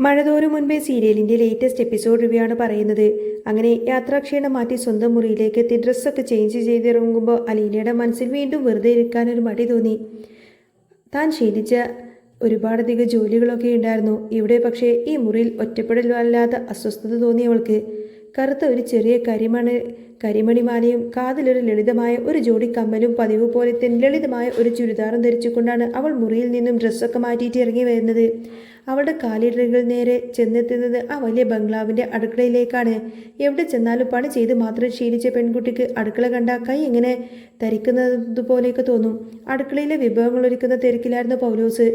മഴതോറും മുൻപേ സീരിയലിന്റെ latest episode review ആണ് പറയുന്നത്. അങ്ങനെ യാത്രാക്ഷീണം മാറ്റി സ്വന്തം മുറിയിലേക്ക് എത്തി ഡ്രസ്സൊക്കെ ചേഞ്ച് ചെയ്തിറങ്ങുമ്പോൾ അലീനയുടെ മനസ്സിൽ വീണ്ടും വെറുതെ ഇരിക്കാനൊരു മടി തോന്നി. താൻ ശീലിച്ച ഒരുപാടധികം ജോലികളൊക്കെ ഉണ്ടായിരുന്നു ഇവിടെ. പക്ഷേ ഈ മുറിയിൽ ഒറ്റപ്പെടലല്ലാത്ത അസ്വസ്ഥത തോന്നിയവൾക്ക് കറുത്ത ഒരു ചെറിയ കരിമണിമാലയും കാതിലൊരു ലളിതമായ ഒരു ജോഡി കമ്മലും പതിവ് പോലെ തന്നെ ലളിതമായ ഒരു ചുരിദാറും ധരിച്ചുകൊണ്ടാണ് അവൾ മുറിയിൽ നിന്നും ഡ്രസ്സൊക്കെ മാറ്റിയിട്ട് ഇറങ്ങി വരുന്നത്. അവളുടെ കാലിടകൾ നേരെ ചെന്നെത്തുന്നത് ആ വലിയ ബംഗ്ലാവിൻ്റെ അടുക്കളയിലേക്കാണ്. എവിടെ ചെന്നാലും പണി ചെയ്ത് മാത്രം ശീലിച്ച പെൺകുട്ടിക്ക് അടുക്കള കണ്ട കൈ ഇങ്ങനെ ധരിക്കുന്നതുപോലെയൊക്കെ തോന്നും. അടുക്കളയിലെ വിഭവങ്ങൾ ഒരുക്കുന്ന തിരക്കിലായിരുന്നു പൗലോസ്.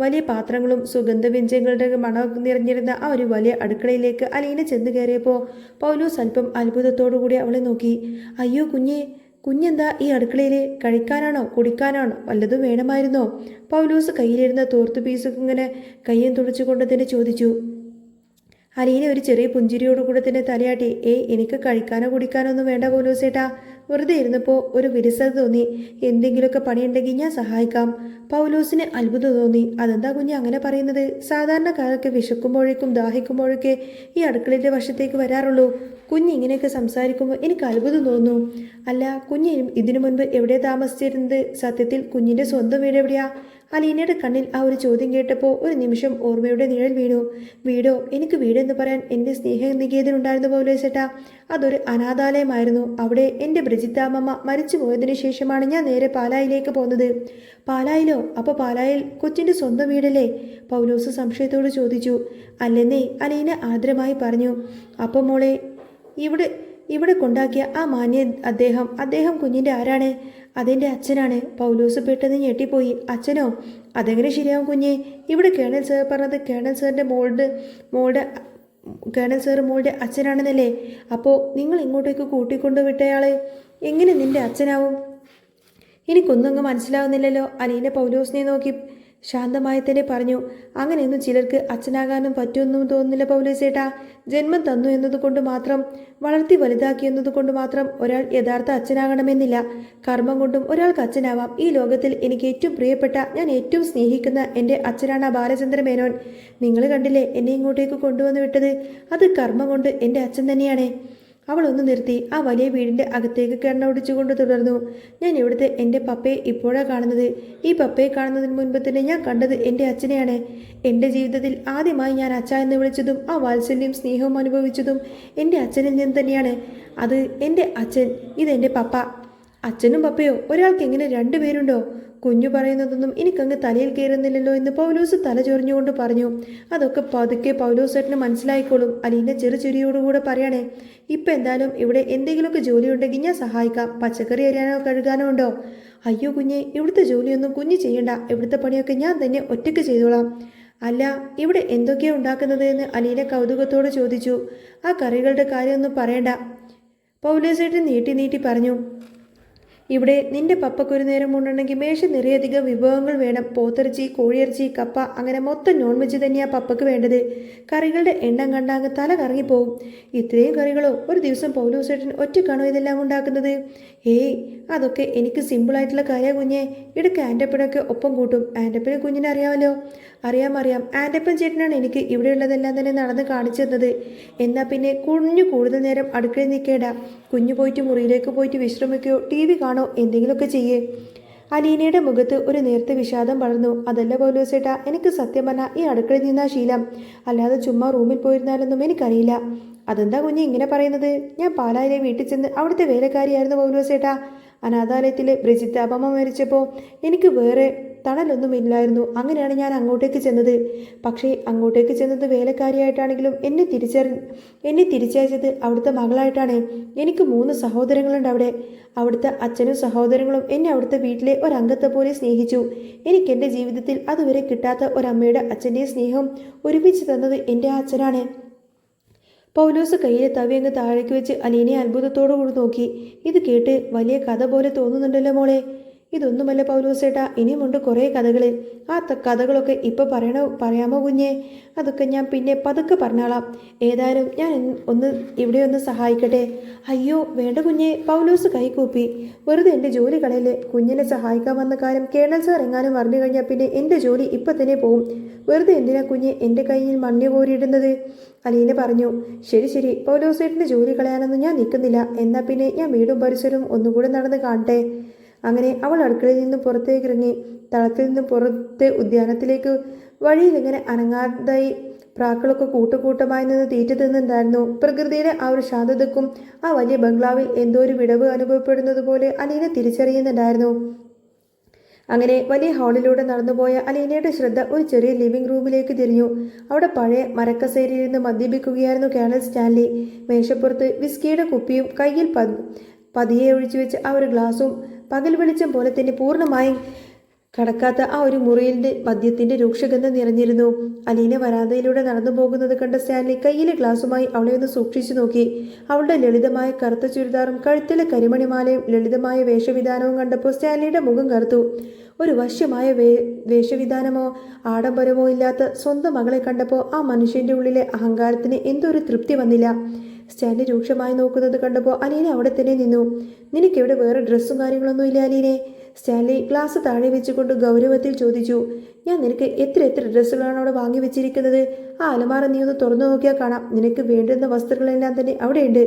വലിയ പാത്രങ്ങളും സുഗന്ധവ്യഞ്ജനങ്ങളുടെ മണം നിറഞ്ഞിരുന്ന ആ ഒരു വലിയ അടുക്കളയിലേക്ക് അലീന ചെന്ന് കയറിയപ്പോൾ പൗലോസ് അല്പം അത്ഭുതത്തോടുകൂടി അവളെ നോക്കി. അയ്യോ കുഞ്ഞെന്താ ഈ അടുക്കളയിൽ? കഴിക്കാനാണോ കുടിക്കാനാണോ വല്ലതും വേണമായിരുന്നോ? പൗലോസ് കയ്യിലിരുന്ന തോർത്തു പീസ് ഇങ്ങനെ കയ്യും തുടച്ചുകൊണ്ട് തന്നെ ചോദിച്ചു. അലീന ഒരു ചെറിയ പുഞ്ചിരിയോടുകൂടെ തന്നെ തലയാട്ടി. എനിക്ക് കഴിക്കാനോ കുടിക്കാനോ ഒന്നും വേണ്ട പൗലോസേട്ടാ. വെറുതെ ഇരുന്നപ്പോൾ ഒരു വിരസത തോന്നി. എന്തെങ്കിലുമൊക്കെ പണിയുണ്ടെങ്കിൽ ഞാൻ സഹായിക്കാം. പൗലോസിന് അത്ഭുതം തോന്നി. അതെന്താ കുഞ്ഞ് അങ്ങനെ പറയുന്നത്? സാധാരണക്കാരൊക്കെ വിശക്കുമ്പോഴേക്കും ദാഹിക്കുമ്പോഴൊക്കെ ഈ അടുക്കളയുടെ വശത്തേക്ക് വരാറുള്ളൂ. കുഞ്ഞിങ്ങനെയൊക്കെ സംസാരിക്കുമ്പോൾ എനിക്ക് അത്ഭുതം തോന്നുന്നു. അല്ല, കുഞ്ഞ് ഇതിനു മുൻപ് എവിടെ താമസിച്ചിരുന്നത്? സത്യത്തിൽ കുഞ്ഞിൻ്റെ സ്വന്തം വീട് എവിടെയാ? അലീനയുടെ കണ്ണിൽ ആ ഒരു ചോദ്യം കേട്ടപ്പോൾ ഒരു നിമിഷം ഓർമ്മയുടെ നിഴൽ വീണു. വീടോ? എനിക്ക് വീടെന്ന് പറയാൻ എൻ്റെ സ്നേഹനികേതൻ ഉണ്ടായിരുന്നു പൗലോസേട്ടാ. അതൊരു അനാഥാലയമായിരുന്നു. അവിടെ എൻ്റെ ബ്രിജിത്താമ്മ മരിച്ചു പോയതിനു ശേഷമാണ് ഞാൻ നേരെ പാലായിലേക്ക് പോകുന്നത്. പാലായിലോ? അപ്പോൾ പാലായിൽ കൊച്ചിൻ്റെ സ്വന്തം വീടല്ലേ? പൗലോസ് സംശയത്തോട് ചോദിച്ചു. അല്ലെന്നേ, അലീന ആർദ്രമായി പറഞ്ഞു. അപ്പം മോളെ ഇവിടെ കൊണ്ടാക്കിയ ആ മാന്യ അദ്ദേഹം കുഞ്ഞിൻ്റെ ആരാണ്? അതെൻ്റെ അച്ഛനാണ്. പൗലോസ് പെട്ടെന്ന് ഞെട്ടിപ്പോയി. അച്ഛനോ? അതെങ്ങനെ ശരിയാവും കുഞ്ഞെ? ഇവിടെ കേണൽ സാർ പറഞ്ഞത് കേണൽ സാറിൻ്റെ കേണൽ സാറ് മോളുടെ അച്ഛനാണെന്നല്ലേ? അപ്പോൾ നിങ്ങൾ ഇങ്ങോട്ടേക്ക് കൂട്ടിക്കൊണ്ടു വിട്ടയാൾ എങ്ങനെ നിൻ്റെ അച്ഛനാവും? എനിക്കൊന്നും മനസ്സിലാവുന്നില്ലല്ലോ. അലീന പൗലോസിനെ നോക്കി ശാന്തമായി തന്നെ പറഞ്ഞു. അങ്ങനെയൊന്നും ചിലർക്ക് അച്ഛനാകാനും പറ്റുമെന്നും തോന്നുന്നില്ല പൗലോസേട്ടാ. ജന്മം തന്നു എന്നതുകൊണ്ട് മാത്രം, വളർത്തി വലുതാക്കി എന്നതുകൊണ്ട് മാത്രം ഒരാൾ യഥാർത്ഥ അച്ഛനാകണമെന്നില്ല. കർമ്മം കൊണ്ടും ഒരാൾക്ക് അച്ഛനാവാം. ഈ ലോകത്തിൽ എനിക്ക് ഏറ്റവും പ്രിയപ്പെട്ട, ഞാൻ ഏറ്റവും സ്നേഹിക്കുന്ന എൻ്റെ അച്ഛനാണ് ബാലചന്ദ്ര മേനോൻ. നിങ്ങൾ കണ്ടില്ലേ എന്നെ ഇങ്ങോട്ടേക്ക് കൊണ്ടുവന്ന് വിട്ടത്? അത് കർമ്മം കൊണ്ട് എൻ്റെ അച്ഛൻ തന്നെയാണ്. അവൾ ഒന്ന് നിർത്തി. ആ വലിയ വീടിൻ്റെ അകത്തേക്ക് കിരണോടിച്ചുകൊണ്ട് തുടർന്നു. ഞാൻ ഇവിടുത്തെ എൻ്റെ പപ്പയെ ഇപ്പോഴാണ് കാണുന്നത്. ഈ പപ്പയെ കാണുന്നതിന് മുൻപ് തന്നെ ഞാൻ കണ്ടത് എൻ്റെ അച്ഛനെയാണ്. എൻ്റെ ജീവിതത്തിൽ ആദ്യമായി ഞാൻ അച്ഛ എന്ന് വിളിച്ചതും ആ വാത്സല്യം സ്നേഹവും അനുഭവിച്ചതും എൻ്റെ അച്ഛനിൽ നിന്ന് തന്നെയാണ്. അത് എൻ്റെ അച്ഛൻ, ഇതെൻ്റെ പപ്പ. അച്ഛനും പപ്പയോ? ഒരാൾക്ക് എങ്ങനെ രണ്ടുപേരുണ്ടോ? കുഞ്ഞു പറയുന്നതൊന്നും എനിക്കങ്ങ് തലയിൽ കയറുന്നില്ലല്ലോ എന്ന് പൗലോസ് തല ചൊറിഞ്ഞുകൊണ്ട് പറഞ്ഞു. അതൊക്കെ പതുക്കെ പൗലോസേട്ടന് മനസ്സിലായിക്കോളും. അലീന ചെറുചിരിയോടുകൂടെ പറയണേ. ഇപ്പം എന്തായാലും ഇവിടെ എന്തെങ്കിലുമൊക്കെ ജോലി ഉണ്ടെങ്കിൽ ഞാൻ സഹായിക്കാം. പച്ചക്കറി അരിയാനോ കഴുകാനോ ഉണ്ടോ? അയ്യോ കുഞ്ഞെ, ഇവിടുത്തെ ജോലിയൊന്നും കുഞ്ഞ് ചെയ്യണ്ട. ഇവിടുത്തെ പണിയൊക്കെ ഞാൻ തന്നെ ഒറ്റയ്ക്ക് ചെയ്തോളാം. അല്ല, ഇവിടെ എന്തൊക്കെയാണ് ഉണ്ടാക്കുന്നത് എന്ന് അലീന കൗതുകത്തോടെ ചോദിച്ചു. ആ കറികളുടെ കാര്യമൊന്നും പറയണ്ട, പൗലോസേട്ടൻ നീട്ടി പറഞ്ഞു. ഇവിടെ നിന്റെ പപ്പയ്ക്കൊരു നേരം കൊണ്ടുണ്ടെങ്കിൽ മേശ നിറയധികം വിഭവങ്ങൾ വേണം. പോത്തിറച്ചി, കോഴിയിറച്ചി, കപ്പ, അങ്ങനെ മൊത്തം നോൺ വെജ് തന്നെയാണ് പപ്പയ്ക്ക് വേണ്ടത്. കറികളുടെ എണ്ണം കണ്ടാങ്ങ് തല കറങ്ങിപ്പോവും. ഇത്രയും കറികളോ? ഒരു ദിവസം പൗലോസേട്ടൻ ഒറ്റക്കാണോ ഇതെല്ലാം ഉണ്ടാക്കുന്നത്? അതൊക്കെ എനിക്ക് സിമ്പിളായിട്ടുള്ള കാര്യമാണ് കുഞ്ഞെ. ഇടയ്ക്ക് ആൻ്റപ്പനൊക്കെ ഒപ്പം കൂട്ടും. ആൻ്റപ്പനെ കുഞ്ഞിനെ അറിയാമല്ലോ. അറിയാം. ആൻ്റപ്പൻ ചേട്ടനാണ് എനിക്ക് ഇവിടെയുള്ളതെല്ലാം തന്നെ നടന്ന് കാണിച്ചു തന്നത്. എന്നാൽ പിന്നെ കുഞ്ഞു കൂടുതൽ നേരം അടുക്കളയിൽ നിൽക്കേണ്ട. കുഞ്ഞു പോയിട്ട് മുറിയിലേക്ക് പോയിട്ട് വിശ്രമിക്കുകയോ TV കാണോ എന്തെങ്കിലുമൊക്കെ ചെയ്യേ. അലീനയുടെ മുഖത്ത് ഒരു നേരത്തെ വിഷാദം വളർന്നു. അതല്ല പൗലോസേട്ടാ, എനിക്ക് സത്യം പറഞ്ഞാൽ ഈ അടുക്കളയിൽ നിന്നാ ശീലം. അല്ലാതെ ചുമ്മാ റൂമിൽ പോയിരുന്നാലൊന്നും എനിക്കറിയില്ല. അതെന്താ കുഞ്ഞ് ഇങ്ങനെ പറയുന്നത്? ഞാൻ പാലായിലെ വീട്ടിൽ ചെന്ന് അവിടുത്തെ വേലക്കാരിയായിരുന്നു പൗലോസേട്ടാ. അനാഥാലയത്തിലെ ബ്രിജിത്താമ്മ മരിച്ചപ്പോൾ എനിക്ക് വേറെ തണലൊന്നുമില്ലായിരുന്നു. അങ്ങനെയാണ് ഞാൻ അങ്ങോട്ടേക്ക് ചെന്നത്. പക്ഷേ അങ്ങോട്ടേക്ക് ചെന്നത് വേലക്കാരിയായിട്ടാണെങ്കിലും എന്നെ തിരിച്ചയച്ചത് അവിടുത്തെ മകളായിട്ടാണ്. എനിക്ക് 3 സഹോദരങ്ങളുണ്ട് അവിടെ. അവിടുത്തെ അച്ഛനും സഹോദരങ്ങളും എന്നെ അവിടുത്തെ വീട്ടിലെ ഒരംഗത്തെ പോലെ സ്നേഹിച്ചു. എനിക്കെൻ്റെ ജീവിതത്തിൽ അതുവരെ കിട്ടാത്ത ഒരമ്മയുടെ അച്ഛൻ്റെ സ്നേഹം ഒരുമിച്ച് തന്നത് എൻ്റെ അച്ഛനാണ്. പൗലോസ് കയ്യിലെ തവി അങ്ങ് താഴേക്ക് വെച്ച് അലീനയെ അത്ഭുതത്തോടു കൂടി നോക്കി. ഇത് കേട്ട് വലിയ കഥ പോലെ തോന്നുന്നുണ്ടല്ലോ മോളെ. ഇതൊന്നുമല്ല പൗലോസേട്ടാ, ഇനിയുമുണ്ട് കുറേ കഥകൾ. ആ കഥകളൊക്കെ ഇപ്പോൾ പറയാമോ കുഞ്ഞേ? അതൊക്കെ ഞാൻ പിന്നെ പതുക്കെ പറഞ്ഞോളാം. ഏതായാലും ഞാൻ ഇവിടെ ഒന്ന് സഹായിക്കട്ടെ? അയ്യോ വേണ്ട കുഞ്ഞേ, പൗലോസ് കൈകൂപ്പി. വെറുതെ എൻ്റെ ജോലി കളയല്ലേ. കുഞ്ഞിനെ സഹായിക്കാൻ വന്ന കാര്യം കേണൽ സാർ എങ്ങാനും അറിഞ്ഞു കഴിഞ്ഞാൽ പിന്നെ എൻ്റെ ജോലി ഇപ്പം തന്നെ പോവും. വെറുതെ എന്തിനാ കുഞ്ഞെ എൻ്റെ കയ്യിൽ മണ്ണ് കോരിയിടുന്നത്? അലീന പറഞ്ഞു. ശരി ശരി, പൗലോസേട്ടൻ്റെ ജോലി കളയാനൊന്നും ഞാൻ നിൽക്കുന്നില്ല. എന്നാൽ പിന്നെ ഞാൻ വീടും പരിസരവും ഒന്നുകൂടെ നടന്ന് കാണട്ടെ. അങ്ങനെ അവൾ അടുക്കളയിൽ നിന്നും പുറത്തേക്ക് ഇറങ്ങി. തളത്തിൽ നിന്നും പുറത്തെ ഉദ്യാനത്തിലേക്ക് വഴിയിൽ ഇങ്ങനെ അനങ്ങാതായി പ്രാക്കളൊക്കെ കൂട്ടമായി നിന്ന് തീറ്റ തിന്നുണ്ടായിരുന്നു. പ്രകൃതിയുടെ ആ ഒരു ശാന്തതക്കും ആ വലിയ ബംഗ്ലാവിൽ എന്തോ ഒരു വിടവ് അനുഭവപ്പെടുന്നത് പോലെ അലീന തിരിച്ചറിയുന്നുണ്ടായിരുന്നു. അങ്ങനെ വലിയ ഹാളിലൂടെ നടന്നുപോയ അലീനയുടെ ശ്രദ്ധ ഒരു ചെറിയ ലിവിംഗ് റൂമിലേക്ക് തിരിഞ്ഞു. അവിടെ പഴയ മരക്കസേരയിരുന്ന് മദ്യപിക്കുകയായിരുന്നു കേണൽ സ്റ്റാൻലി. മേശപ്പുറത്ത് വിസ്കിയുടെ കുപ്പിയും കയ്യിൽ പതിയെ ഒഴിച്ചു വെച്ച് ആ ഒരു ഗ്ലാസും പകൽ വെളിച്ചം പോലെ തന്നെ പൂർണ്ണമായും കടക്കാത്ത ആ ഒരു മുറിയിലെ മദ്യത്തിന്റെ രൂക്ഷഗന്ധം നിറഞ്ഞിരുന്നു. അലീന വരാന്തയിലൂടെ നടന്നു പോകുന്നത് കണ്ട സ്റ്റാൻലി കയ്യിലെ ഗ്ലാസുമായി അവളെ ഒന്ന് സൂക്ഷിച്ചു നോക്കി. അവളുടെ ലളിതമായ കറുത്ത ചുരിദാറും കഴുത്തിലെ കരിമണിമാലയും ലളിതമായ വേഷവിധാനവും കണ്ടപ്പോൾ സ്റ്റാൻലിയുടെ മുഖം കറുത്തു. ഒരു വശ്യമായ വേഷവിധാനമോ ആഡംബരമോ ഇല്ലാത്ത സ്വന്തം മകളെ കണ്ടപ്പോൾ ആ മനുഷ്യന്റെ ഉള്ളിലെ അഹങ്കാരത്തിന് എന്തോ ഒരു തൃപ്തി വന്നില്ല. സ്റ്റാൻലി രൂക്ഷമായി നോക്കുന്നത് കണ്ടപ്പോൾ അലീന അവിടെ തന്നെ നിന്നു. നിനക്കിവിടെ വേറെ ഡ്രസ്സും കാര്യങ്ങളൊന്നും ഇല്ല അലീനെ? സ്റ്റാൻലി ഗ്ലാസ് താഴെ വെച്ചുകൊണ്ട് ഗൗരവത്തിൽ ചോദിച്ചു. ഞാൻ നിനക്ക് എത്ര ഡ്രസ്സുകളാണ് അവിടെ വാങ്ങി വെച്ചിരിക്കുന്നത്? ആ അലമാര നീ ഒന്ന് തുറന്നു നോക്കിയാൽ കാണാം. നിനക്ക് വേണ്ടുന്ന വസ്തുക്കളെല്ലാം തന്നെ അവിടെയുണ്ട്.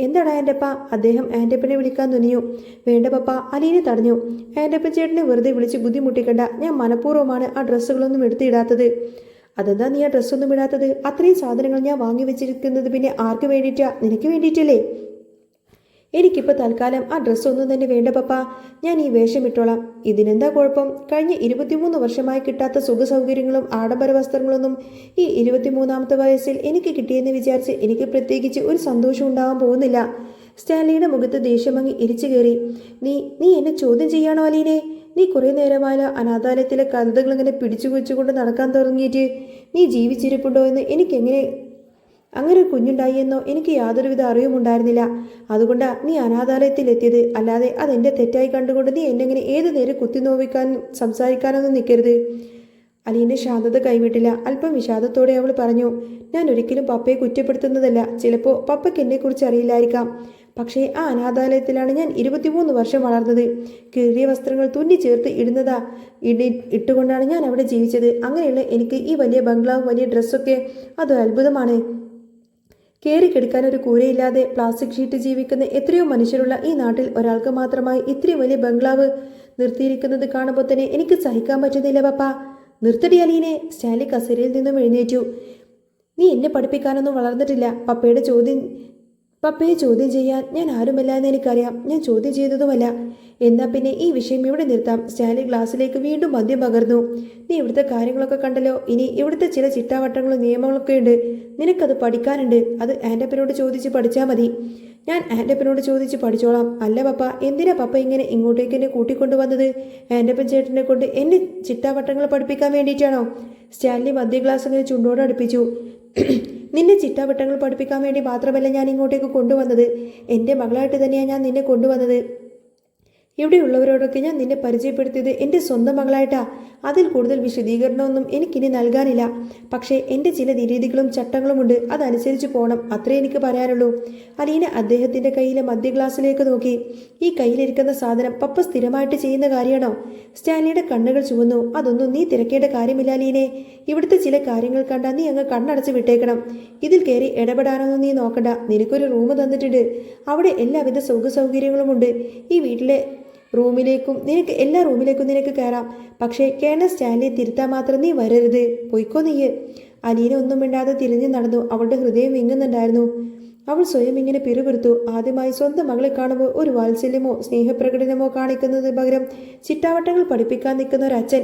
എന്താടാ ആൻ്റപ്പ? അദ്ദേഹം ആൻ്റപ്പനെ വിളിക്കാൻ തുനിഞ്ഞു. വേണ്ട പപ്പ, അലീനെ തടഞ്ഞു. ആൻ്റപ്പൻ ചേട്ടനെ വെറുതെ വിളിച്ച് ബുദ്ധിമുട്ടിക്കണ്ട. ഞാൻ മനഃപൂർവ്വമാണ് ആ ഡ്രസ്സുകളൊന്നും എടുത്തിടാത്തത്. അതെന്താ നീ ആ ഡ്രസ്സൊന്നും ഇടാത്തത്? അത്രയും സാധനങ്ങൾ ഞാൻ വാങ്ങി വെച്ചിരിക്കുന്നത് പിന്നെ ആർക്ക് വേണ്ടിയിട്ടാ? നിനക്ക് വേണ്ടിയിട്ടല്ലേ? എനിക്കിപ്പോൾ തൽക്കാലം ആ ഡ്രസ്സൊന്നും തന്നെ വേണ്ട പപ്പ. ഞാൻ ഈ വേഷം ഇട്ടോളാം. ഇതിനെന്താ കുഴപ്പം? കഴിഞ്ഞ 23 വർഷമായി കിട്ടാത്ത സുഖസൗകര്യങ്ങളും ആഡംബര വസ്ത്രങ്ങളൊന്നും ഈ 23ാമത്തെ വയസ്സിൽ എനിക്ക് കിട്ടിയെന്ന് വിചാരിച്ച് എനിക്ക് പ്രത്യേകിച്ച് ഒരു സന്തോഷം ഉണ്ടാവാൻ പോകുന്നില്ല. സ്റ്റാൻലിയുടെ മുഖത്ത് ദേഷ്യമങ്ങി ഇരിച്ചു കയറി. നീ എന്നെ ചോദ്യം ചെയ്യാണോ അലീനെ? നീ കുറേ നേരമായാലും അനാഥാലയത്തിലെ കഴുതകൾ ഇങ്ങനെ പിടിച്ചു വെച്ചുകൊണ്ട് നടക്കാൻ തുടങ്ങിയിട്ട് നീ ജീവിച്ചിരിപ്പുണ്ടോ എന്ന് എനിക്കെങ്ങനെ അങ്ങനെ ഒരു കുഞ്ഞുണ്ടായി എന്നോ എനിക്ക് യാതൊരുവിധ അറിവുമുണ്ടായിരുന്നില്ല. അതുകൊണ്ടാണ് നീ അനാഥാലയത്തിലെത്തിയത്. അല്ലാതെ അതെൻ്റെ തെറ്റായി കണ്ടുകൊണ്ട് നീ എന്നെങ്ങനെ ഏത് നേരം കുത്തി നോവിക്കാനും സംസാരിക്കാനൊന്നും നിൽക്കരുത്. അലീൻ്റെ ശാന്തത കൈവിട്ടില്ല. അല്പം വിഷാദത്തോടെ അവൾ പറഞ്ഞു. ഞാൻ ഒരിക്കലും പപ്പയെ കുറ്റപ്പെടുത്തുന്നതല്ല. ചിലപ്പോൾ പപ്പയ്ക്ക് എന്നെക്കുറിച്ച് അറിയില്ലായിരിക്കാം. പക്ഷേ ആ അനാഥാലയത്തിലാണ് ഞാൻ 23 വർഷം വളർന്നത്. കീറിയ വസ്ത്രങ്ങൾ തുന്നി ചേർത്ത് ഇട്ടുകൊണ്ടാണ് ഞാൻ അവിടെ ജീവിച്ചത്. അങ്ങനെയുള്ള എനിക്ക് ഈ വലിയ ബംഗ്ലാവും വലിയ ഡ്രസ്സൊക്കെ അതൊരു അത്ഭുതമാണ്. കയറിക്കെടുക്കാൻ ഒരു കൂരയില്ലാതെ പ്ലാസ്റ്റിക് ഷീറ്റ് ജീവിക്കുന്ന എത്രയോ മനുഷ്യരുള്ള ഈ നാട്ടിൽ ഒരാൾക്ക് മാത്രമായി ഇത്രയും വലിയ ബംഗ്ലാവ് നിർത്തിയിരിക്കുന്നത് കാണുമ്പോൾ തന്നെ എനിക്ക് സഹിക്കാൻ പറ്റുന്നില്ല പപ്പ. നിർത്തടി അലീനെ. സ്റ്റാൻലി കസേരയിൽ നിന്നും എഴുന്നേറ്റു. നീ എന്നെ പഠിപ്പിക്കാനൊന്നും വളർന്നിട്ടില്ല. പപ്പയെ ചോദ്യം ചെയ്യാൻ ഞാൻ ആരുമല്ല എന്ന് എനിക്കറിയാം. ഞാൻ ചോദ്യം ചെയ്തതുമല്ല. എന്നാൽ പിന്നെ ഈ വിഷയം ഇവിടെ നിർത്താം. സ്റ്റാൻലി ഗ്ലാസ്സിലേക്ക് വീണ്ടും മദ്യം പകർന്നു. നീ ഇവിടുത്തെ കാര്യങ്ങളൊക്കെ കണ്ടല്ലോ. ഇനി ഇവിടുത്തെ ചില ചിട്ടാവട്ടങ്ങളും നിയമങ്ങളൊക്കെ ഉണ്ട്. നിനക്കത് പഠിക്കാനുണ്ട്. അത് ആൻ്റപ്പനോട് ചോദിച്ച് പഠിച്ചാൽ മതി. ഞാൻ ആൻ്റപ്പനോട് ചോദിച്ച് പഠിച്ചോളാം. അല്ല പപ്പ, എന്തിനാ പപ്പ ഇങ്ങനെ ഇങ്ങോട്ടേക്ക് എന്നെ കൂട്ടിക്കൊണ്ടുവന്നത്? ആൻ്റപ്പൻ ചേട്ടനെ കൊണ്ട് എന്നെ ചിട്ടാവട്ടങ്ങൾ പഠിപ്പിക്കാൻ വേണ്ടിയിട്ടാണോ? സ്റ്റാൻലി മദ്യ ഗ്ലാസ് ഇങ്ങനെ ചുണ്ടോട് അടുപ്പിച്ചു. നിന്നെ ചിട്ടാവട്ടങ്ങൾ പഠിപ്പിക്കാൻ വേണ്ടി മാത്രമല്ല ഞാൻ ഇങ്ങോട്ടേക്ക് കൊണ്ടുവന്നത്. എൻ്റെ മകളായിട്ട് തന്നെയാണ് ഞാൻ നിന്നെ കൊണ്ടുവന്നത്. ഇവിടെയുള്ളവരോടൊക്കെ ഞാൻ നിന്നെ പരിചയപ്പെടുത്തിയത് എൻ്റെ സ്വന്തം മകളായിട്ടാ. അതിൽ കൂടുതൽ വിശദീകരണമൊന്നും എനിക്കിനി നൽകാനില്ല. പക്ഷേ എൻ്റെ ചില രീതികളും ചട്ടങ്ങളുമുണ്ട്. അതനുസരിച്ച് പോകണം. അത്രേ എനിക്ക് പറയാനുള്ളൂ. അലീന അദ്ദേഹത്തിൻ്റെ കയ്യിലെ മദ്യ ഗ്ലാസ്സിലേക്ക് നോക്കി. ഈ കയ്യിലിരിക്കുന്ന സാധനം പപ്പ സ്ഥിരമായിട്ട് ചെയ്യുന്ന കാര്യമാണോ? സ്റ്റാൻലിയുടെ കണ്ണുകൾ ചുവന്നു. അതൊന്നും നീ തിരക്കേണ്ട കാര്യമില്ല അലീനെ. ഇവിടുത്തെ ചില കാര്യങ്ങൾ കണ്ടാൽ നീ അങ്ങ് കണ്ണടച്ച് വിട്ടേക്കണം. ഇതിൽ കയറി ഇടപെടാനൊന്നും നീ നോക്കണ്ട. നിനക്കൊരു റൂം തന്നിട്ടുണ്ട്. അവിടെ എല്ലാവിധ സൗകര്യങ്ങളുമുണ്ട്. ഈ വീട്ടിലെ എല്ലാ റൂമിലേക്കും നിനക്ക് കയറാം. പക്ഷേ കേണൽ സ്റ്റാൻലിയെ തിരുത്താൻ മാത്രം നീ വരരുത്. പൊയ്ക്കോ നീ. അലീന ഒന്നും മിണ്ടാതെ തിരിഞ്ഞു നടന്നു. അവളുടെ ഹൃദയം വിങ്ങുന്നുണ്ടായിരുന്നു. അവൾ സ്വയം ഇങ്ങനെ പിറുപിറുത്തു. ആദ്യമായി സ്വന്തം മകളെ കാണുമ്പോൾ ഒരു വാത്സല്യമോ സ്നേഹപ്രകടനമോ കാണിക്കുന്നതിന് പകരം ചിട്ടാവട്ടങ്ങൾ പഠിപ്പിക്കാൻ നിൽക്കുന്ന ഒരു അച്ഛൻ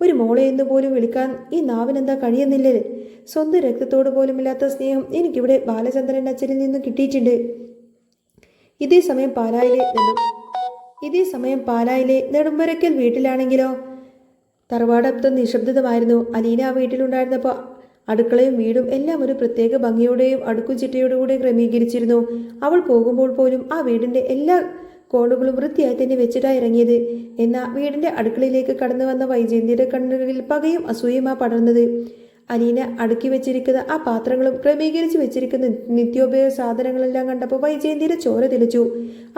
ഒരു മോളെ എന്ന് പോലും വിളിക്കാൻ ഈ നാവിനെന്താ കഴിയുന്നില്ലേ? സ്വന്തം രക്തത്തോട് പോലുമില്ലാത്ത സ്നേഹം എനിക്കിവിടെ ബാലചന്ദ്രൻ അച്ഛനിൽ നിന്നും കിട്ടിയിട്ടുണ്ട്. ഇതേ സമയം പാലായിലെ നെടുമ്പരക്കൽ വീട്ടിലാണെങ്കിലോ തറവാടത്ത് നിശബ്ദമായിരുന്നു. അലീന ആ വീട്ടിലുണ്ടായിരുന്നപ്പോൾ അടുക്കളയും വീടും എല്ലാം ഒരു പ്രത്യേക ഭംഗിയോടെയും അടുക്കും ചിട്ടയോടുകൂടെ ക്രമീകരിച്ചിരുന്നു. അവൾ പോകുമ്പോൾ പോലും ആ വീടിൻ്റെ എല്ലാ കോണുകളും വൃത്തിയായി തന്നെ വെച്ചിട്ടാണ് ഇറങ്ങിയത്. എന്നാൽ വീടിന്റെ അടുക്കളയിലേക്ക് കടന്നു വന്ന വൈജയന്തിയുടെ കണ്ണുകളിൽ പകയും അസൂയമാ പടർന്നത്. അലീന അടുക്കി വെച്ചിരിക്കുന്ന ആ പാത്രങ്ങളും ക്രമീകരിച്ച് വെച്ചിരിക്കുന്ന നിത്യോപയോഗ സാധനങ്ങളെല്ലാം കണ്ടപ്പോൾ വൈജയന്തിയുടെ ചോര തിളച്ചു.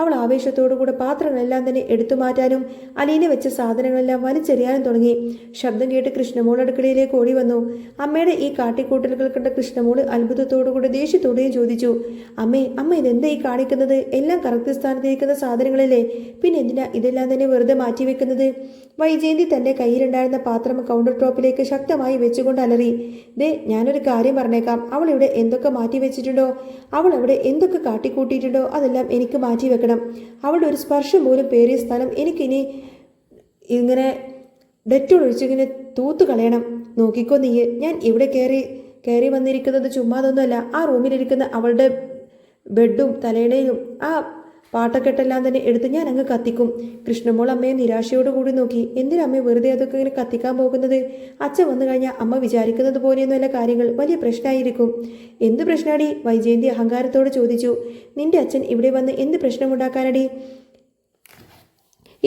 അവൾ ആവേശത്തോടുകൂടെ പാത്രങ്ങളെല്ലാം തന്നെ എടുത്തു മാറ്റാനും അലീന വെച്ച സാധനങ്ങളെല്ലാം വലിച്ചെറിയാനും തുടങ്ങി. ശബ്ദം കേട്ട് കൃഷ്ണമോൾ അടുക്കളയിലേക്ക് ഓടി വന്നു. അമ്മയുടെ ഈ കാട്ടിക്കൂട്ടലുകൾ കണ്ട കൃഷ്ണമോൾ അത്ഭുതത്തോടുകൂടെ ദേഷ്യത്തോടെയും ചോദിച്ചു, അമ്മ ഇതെന്താ ഈ കാണിക്കുന്നത്? എല്ലാം കറക്റ്റ് സ്ഥാനത്തിരിക്കുന്ന സാധനങ്ങളല്ലേ, പിന്നെ എന്തിനാ ഇതെല്ലാം തന്നെ വെറുതെ മാറ്റിവെക്കുന്നത്? വൈജയന്തി തന്റെ കയ്യിലുണ്ടായിരുന്ന പാത്രം കൗണ്ടർ ടോപ്പിലേക്ക് ശക്തമായി വെച്ചുകൊണ്ട് അലറി. ഞാനൊരു കാര്യം പറഞ്ഞേക്കാം, അവൾ ഇവിടെ എന്തൊക്കെ മാറ്റി വെച്ചിട്ടുണ്ടോ, അവൾ അവിടെ എന്തൊക്കെ കാട്ടിക്കൂട്ടിയിട്ടുണ്ടോ അതെല്ലാം എനിക്ക് മാറ്റി വെക്കണം. അവളുടെ ഒരു സ്പർശം പോലും പേറിയ സ്ഥലം എനിക്കിനി ഇങ്ങനെ ഡെറ്റോൾ ഒഴിച്ചിങ്ങനെ തൂത്തു കളയണം. നോക്കിക്കോ നീ, ഞാൻ ഇവിടെ കയറി വന്നിരിക്കുന്നത് ചുമ്മാതൊന്നുമല്ല. ആ റൂമിലിരിക്കുന്ന അവളുടെ ബെഡും തലയിണയിലും ആ പാട്ടക്കെട്ടെല്ലാം തന്നെ എടുത്ത് ഞാൻ അങ്ങ് കത്തിക്കും. കൃഷ്ണമോൾ അമ്മയെ നിരാശയോടുകൂടി നോക്കി. എന്തിനമ്മ വെറുതെ അതൊക്കെ ഇങ്ങനെ കത്തിക്കാൻ പോകുന്നത്? അച്ഛൻ വന്നു കഴിഞ്ഞാൽ അമ്മ വിചാരിക്കുന്നത് പോലെയൊന്നുമല്ല കാര്യങ്ങൾ, വലിയ പ്രശ്നമായിരിക്കും. എന്ത് പ്രശ്നമാടി? വൈജയന്തി അഹങ്കാരത്തോട് ചോദിച്ചു. നിന്റെ അച്ഛൻ ഇവിടെ വന്ന് എന്ത് പ്രശ്നമുണ്ടാക്കാനടി?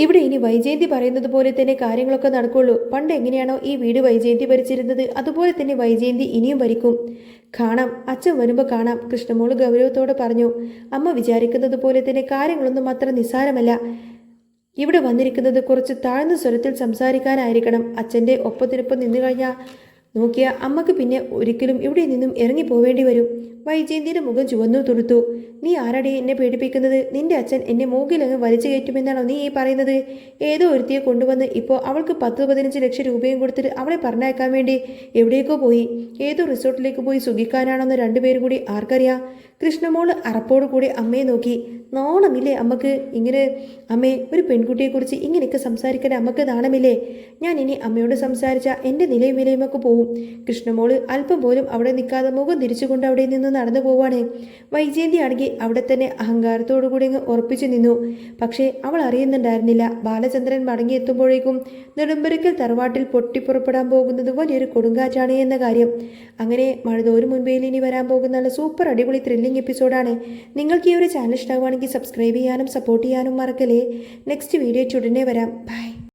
ഇവിടെ ഇനി വൈജയന്തി പറയുന്നത് പോലെ തന്നെ കാര്യങ്ങളൊക്കെ നടക്കുള്ളൂ. പണ്ട് എങ്ങനെയാണോ ഈ വീട് വൈജയന്തി ഭരിച്ചിരുന്നത് അതുപോലെ തന്നെ വൈജയന്തി ഇനിയും ഭരിക്കും. കാണാം, അച്ഛൻ വരുമ്പോൾ കാണാം, കൃഷ്ണമോള് ഗൗരവത്തോടെ പറഞ്ഞു. അമ്മ വിചാരിക്കുന്നത് പോലെ തന്നെ കാര്യങ്ങളൊന്നും അത്ര നിസ്സാരമല്ല. ഇവിടെ വന്നിരിക്കുന്നത് കുറച്ച് താഴ്ന്ന സ്വരത്തിൽ സംസാരിക്കാനായിരിക്കണം. അച്ഛൻ്റെ ഒപ്പത്തിനൊപ്പം നിന്നു കഴിഞ്ഞാൽ നോക്കിയ അമ്മക്ക് പിന്നെ ഒരിക്കലും ഇവിടെ നിന്നും ഇറങ്ങിപ്പോവേണ്ടി വരും. വൈജയന്തിയുടെ മുഖം ചുവന്നു തുടുത്തു. നീ ആരാടി എന്നെ പേടിപ്പിക്കുന്നത്? നിന്റെ അച്ഛൻ എന്നെ മൂക്കിലങ്ങ് വലിച്ചു കയറ്റുമെന്നാണോ നീ ഈ പറയുന്നത്? ഏതോ ഒരുത്തിയെ കൊണ്ടുവന്ന് ഇപ്പോൾ അവൾക്ക് 10-15 ലക്ഷം രൂപയും കൊടുത്തിട്ട് അവളെ പറഞ്ഞയക്കാൻ വേണ്ടി എവിടേക്കോ പോയി. ഏതോ റിസോർട്ടിലേക്ക് പോയി സുഖിക്കാനാണെന്ന് രണ്ടുപേരും കൂടി ആർക്കറിയാം? കൃഷ്ണമോള് അറപ്പോടു കൂടി അമ്മയെ നോക്കി. നാണമില്ലേ അമ്മക്ക് ഇങ്ങനെ? അമ്മേ, ഒരു പെൺകുട്ടിയെക്കുറിച്ച് ഇങ്ങനെയൊക്കെ സംസാരിക്കാൻ അമ്മക്ക് നാണമില്ലേ? ഞാൻ ഇനി അമ്മയോട് സംസാരിച്ച എൻ്റെ നിലയും വിലയുമൊക്കെ പോവും. കൃഷ്ണമോള് അല്പം പോലും അവിടെ നിൽക്കാതെ മുഖം തിരിച്ചുകൊണ്ട് അവിടെ നിന്ന് നടന്നു പോവാണ്. വൈജയന്തി ആണെങ്കിൽ അവിടെ തന്നെ അഹങ്കാരത്തോടുകൂടി അങ്ങ് ഉറപ്പിച്ചു നിന്നു. പക്ഷേ അവൾ അറിയുന്നുണ്ടായിരുന്നില്ല, ബാലചന്ദ്രൻ മടങ്ങിയെത്തുമ്പോഴേക്കും നെടുമ്പരക്കൽ തറവാട്ടിൽ പൊട്ടിപ്പുറപ്പെടാൻ പോകുന്നത് വലിയൊരു കൊടുങ്കാറ്റാണ് എന്ന കാര്യം. അങ്ങനെ മഴതോരും മുൻപേൽ ഇനി വരാൻ പോകുന്ന നല്ല സൂപ്പർ അടിപൊളി ത്രില്ലിംഗ് എപ്പിസോഡാണ്. നിങ്ങൾക്ക് ഈ ഒരു ചാനൽ ഇഷ്ടമാവുകയാണെങ്കിൽ സബ്സ്ക്രൈബ് ചെയ്യാനും സപ്പോർട്ട് ചെയ്യാനും മറക്കല്ലേ. നെക്സ്റ്റ് വീഡിയോ ഉടനെ വരാം. ബൈ.